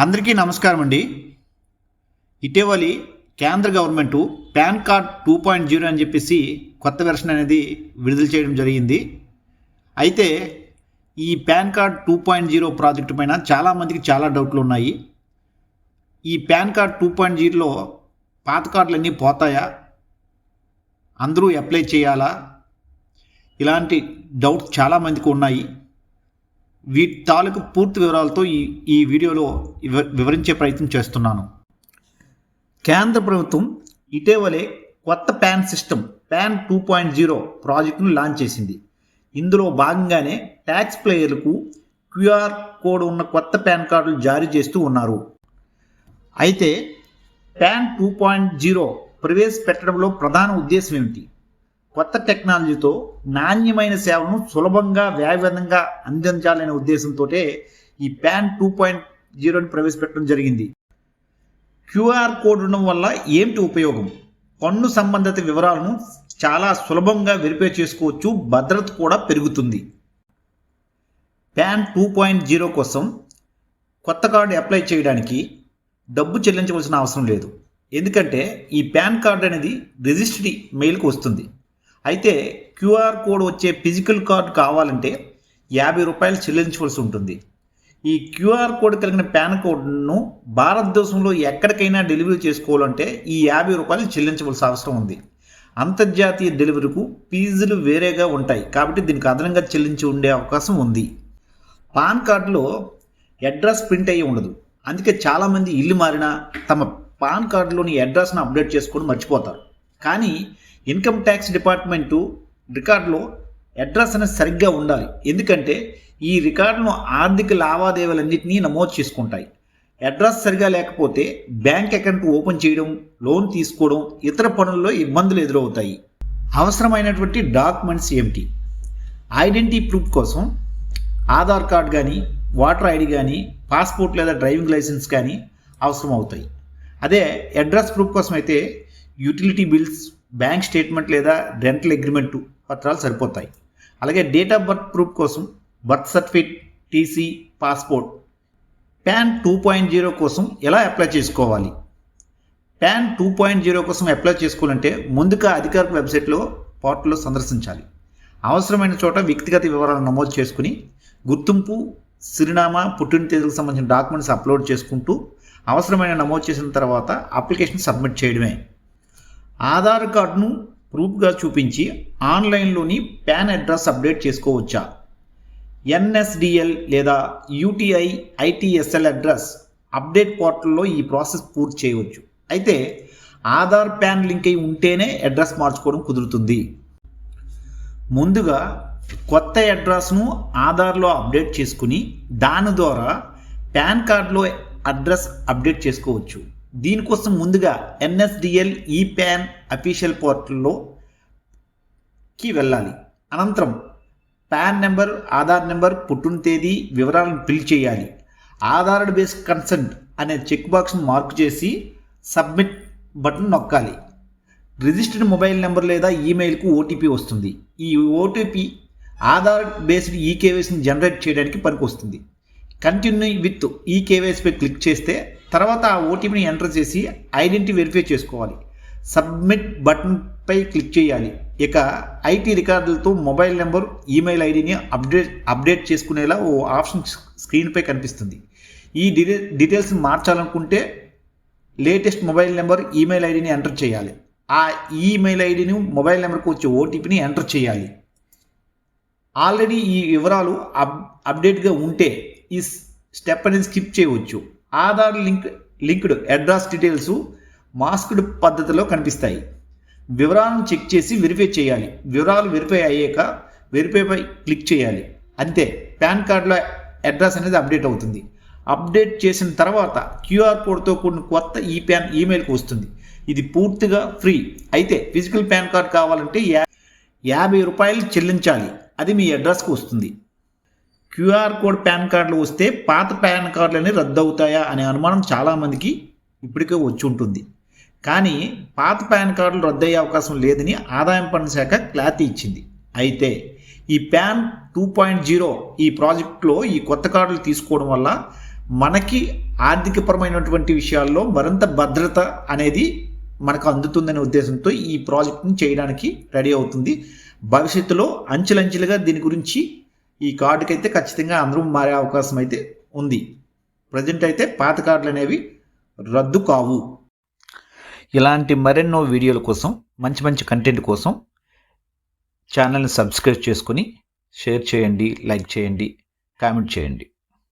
అందరికీ నమస్కారం అండి. ఇటీవలి కేంద్ర గవర్నమెంటు పాన్ కార్డ్ 2.0 అని చెప్పేసి కొత్త వెర్షన్ అనేది విడుదల చేయడం జరిగింది. అయితే ఈ పాన్ కార్డ్ 2.0 ప్రాజెక్టు పైన చాలామందికి చాలా డౌట్లు ఉన్నాయి. ఈ పాన్ కార్డ్ 2.0లో పాత కార్డులన్నీ పోతాయా, అందరూ అప్లై చేయాలా, ఇలాంటి డౌట్స్ చాలామందికి ఉన్నాయి. వీటి తాలూకు పూర్తి వివరాలతో ఈ వీడియోలో వివరించే ప్రయత్నం చేస్తున్నాను. కేంద్ర ప్రభుత్వం ఇటీవలే కొత్త పాన్ సిస్టమ్ పాన్ 2.0 ప్రాజెక్టును లాంచ్ చేసింది. ఇందులో భాగంగానే ట్యాక్స్ పేయర్లకు క్యూఆర్ కోడ్ ఉన్న కొత్త పాన్ కార్డులు జారీ చేస్తూ ఉన్నారు. అయితే పాన్ 2.0 ప్రవేశపెట్టడంలో ప్రధాన ఉద్దేశం ఏమిటి? కొత్త టెక్నాలజీతో నాణ్యమైన సేవలను సులభంగా వేగవంతంగా అందించాలనే ఉద్దేశంతో ఈ పాన్ 2.0ని ప్రవేశపెట్టడం జరిగింది. క్యూఆర్ కోడ్ ఉండడం వల్ల ఏమిటి ఉపయోగం? పన్ను సంబంధిత వివరాలను చాలా సులభంగా వెరిఫై చేసుకోవచ్చు, భద్రత కూడా పెరుగుతుంది. పాన్ 2.0 కోసం కొత్త కార్డు అప్లై చేయడానికి డబ్బు చెల్లించవలసిన అవసరం లేదు. ఎందుకంటే ఈ పాన్ కార్డు అనేది రిజిస్ట్రీ మెయిల్కి వస్తుంది. అయితే క్యూఆర్ కోడ్ వచ్చే ఫిజికల్ కార్డు కావాలంటే 50 రూపాయలు చెల్లించవలసి ఉంటుంది. ఈ క్యూఆర్ కోడ్ కలిగిన పాన్ కోడ్ను భారతదేశంలో ఎక్కడికైనా డెలివరీ చేసుకోవాలంటే ఈ 50 రూపాయలు చెల్లించవలసిన అవసరం ఉంది. అంతర్జాతీయ డెలివరీకు ఫీజులు వేరేగా ఉంటాయి కాబట్టి దీనికి అదనంగా చెల్లించి ఉండే అవకాశం ఉంది. పాన్ కార్డులో అడ్రస్ ప్రింట్ అయ్యి ఉండదు. అందుకే చాలామంది ఇల్లు మారినా తమ పాన్ కార్డులోని అడ్రస్ను అప్డేట్ చేసుకొని మర్చిపోతారు. కానీ ఇన్కమ్ ట్యాక్స్ డిపార్ట్మెంటు రికార్డులో అడ్రస్ అనేది సరిగ్గా ఉండాలి. ఎందుకంటే ఈ రికార్డును ఆర్థిక లావాదేవీలన్నింటినీ నమోదు చేసుకుంటాయి. అడ్రస్ సరిగా లేకపోతే బ్యాంక్ అకౌంట్ ఓపెన్ చేయడం, లోన్ తీసుకోవడం, ఇతర పనుల్లో ఇబ్బందులు ఎదురవుతాయి. అవసరమైనటువంటి డాక్యుమెంట్స్ ఏమిటి? ఐడెంటిటీ ప్రూఫ్ కోసం ఆధార్ కార్డ్ కానీ, ఓటర్ ఐడి కానీ, పాస్పోర్ట్ లేదా డ్రైవింగ్ లైసెన్స్ కానీ అవసరం అవుతాయి. అదే అడ్రస్ ప్రూఫ్ కోసం అయితే యూటిలిటీ బిల్స్, బ్యాంక్ స్టేట్మెంట్ లేదా రెంటల్ అగ్రిమెంట్ పత్రాలు సరిపోతాయి. అలాగే డేట్ ఆఫ్ బర్త్ ప్రూఫ్ కోసం birth certificate, TC, passport. Pan 2.0 కోసం ఎలా అప్లై చేసుకోవాలి? పాన్ 2.0 కోసం అప్లై చేసుకోవాలంటే ముందుగా అధికారిక వెబ్సైట్లో పోర్టల్లో సందర్శించాలి. అవసరమైన చోట వ్యక్తిగత వివరాలను నమోదు చేసుకుని గుర్తింపు, చిరునామా, పుట్టిన తేదీలకు సంబంధించిన డాక్యుమెంట్స్ అప్లోడ్ చేసుకుంటూ అవసరమైన నమోదు చేసిన తర్వాత అప్లికేషన్ సబ్మిట్ చేయడమే. ఆధార్ కార్డును ప్రూఫ్గా చూపించి ఆన్లైన్లోని పాన్ అడ్రస్ అప్డేట్ చేసుకోవచ్చా? ఎన్ఎస్డిఎల్ లేదా యూటీఐ ఐటీఎస్ఎల్ అడ్రస్ అప్డేట్ పోర్టల్లో ఈ ప్రాసెస్ పూర్తి చేయవచ్చు. అయితే ఆధార్ పాన్ లింక్ అయి ఉంటేనే అడ్రస్ మార్చుకోవడం కుదురుతుంది. ముందుగా కొత్త అడ్రస్ను ఆధార్లో అప్డేట్ చేసుకుని దాని ద్వారా పాన్ కార్డులో అడ్రస్ అప్డేట్ చేసుకోవచ్చు. దీనికోసం ముందుగా ఎన్ఎస్డిఎల్ ఈ పాన్ అఫీషియల్ పోర్టల్లోకి వెళ్ళాలి. అనంతరం పాన్ నెంబర్, ఆధార్ నెంబర్, పుట్టిన తేదీ వివరాలను ఫిల్ చేయాలి. ఆధార్ బేస్డ్ కన్సెంట్ అనే చెక్ బాక్స్ను మార్క్ చేసి సబ్మిట్ బటన్ నొక్కాలి. రిజిస్టర్డ్ మొబైల్ నెంబర్ లేదా ఈమెయిల్కు ఓటీపీ వస్తుంది. ఈ ఓటీపీ ఆధార్ బేస్డ్ ఈకేవైసీని జనరేట్ చేయడానికి పనికొస్తుంది. కంటిన్యూ విత్ ఈకేవైసీపై క్లిక్ చేస్తే తర్వాత ఆ ఓటీపీని ఎంటర్ చేసి ఐడెంటిటీ వెరిఫై చేసుకోవాలి. సబ్మిట్ బటన్పై క్లిక్ చేయాలి. ఇక ఐటీ రికార్డులతో మొబైల్ నెంబర్, ఈమెయిల్ ఐడిని అప్డేట్ చేసుకునేలా ఓ ఆప్షన్ స్క్రీన్పై కనిపిస్తుంది. ఈ డీటెయిల్స్ మార్చాలనుకుంటే లేటెస్ట్ మొబైల్ నెంబర్, ఈమెయిల్ ఐడిని ఎంటర్ చేయాలి. ఆ ఈమెయిల్ ఐడిని, మొబైల్ నెంబర్కి వచ్చే ఓటీపీని ఎంటర్ చేయాలి. ఆల్రెడీ ఈ వివరాలు అప్డేట్గా ఉంటే ఈ స్టెప్ అనేది స్కిప్ చేయవచ్చు. Aadhaar linked address details masked పద్ధతిలో కనిపిస్తాయి. వివరాలను చెక్ చేసి వెరిఫై చేయాలి. వివరాలు వెరిఫై అయ్యాక వెరిఫైపై క్లిక్ చేయాలి. అంతే, పాన్ కార్డులో అడ్రస్ అనేది అప్డేట్ అవుతుంది. అప్డేట్ చేసిన తర్వాత క్యూఆర్ కోడ్తో కూడిన కొత్త ఈ పాన్ ఈమెయిల్కి వస్తుంది. ఇది పూర్తిగా ఫ్రీ. అయితే ఫిజికల్ పాన్ కార్డ్ కావాలంటే 50 రూపాయలు చెల్లించాలి. అది మీ అడ్రస్కి వస్తుంది. క్యూఆర్ కోడ్ పాన్ కార్డులు వస్తే పాత పాన్ కార్డులన్నీ రద్దు అవుతాయా అనే అనుమానం చాలామందికి ఇప్పటికే వచ్చి ఉంటుంది. కానీ పాత పాన్ కార్డులు రద్దయ్యే అవకాశం లేదని ఆదాయం పన్ను శాఖ క్లారిటీ ఇచ్చింది. అయితే ఈ పాన్ 2.0 ఈ ప్రాజెక్టులో ఈ కొత్త కార్డులు తీసుకోవడం వల్ల మనకి ఆర్థికపరమైనటువంటి విషయాల్లో మరింత భద్రత అనేది మనకు అందుతుందనే ఉద్దేశంతో ఈ ప్రాజెక్ట్ని చేయడానికి రెడీ అవుతుంది. భవిష్యత్తులో అంచెలంచెలుగా దీని గురించి ఈ కార్డుకి అయితే ఖచ్చితంగా అందరూ మారే అవకాశం అయితే ఉంది. ప్రజెంట్ అయితే పాత కార్డులు అనేవి రద్దు కావు. ఇలాంటి మరెన్నో వీడియోల కోసం, మంచి మంచి కంటెంట్ కోసం ఛానల్ని సబ్స్క్రైబ్ చేసుకొని షేర్ చేయండి, లైక్ చేయండి, కామెంట్ చేయండి.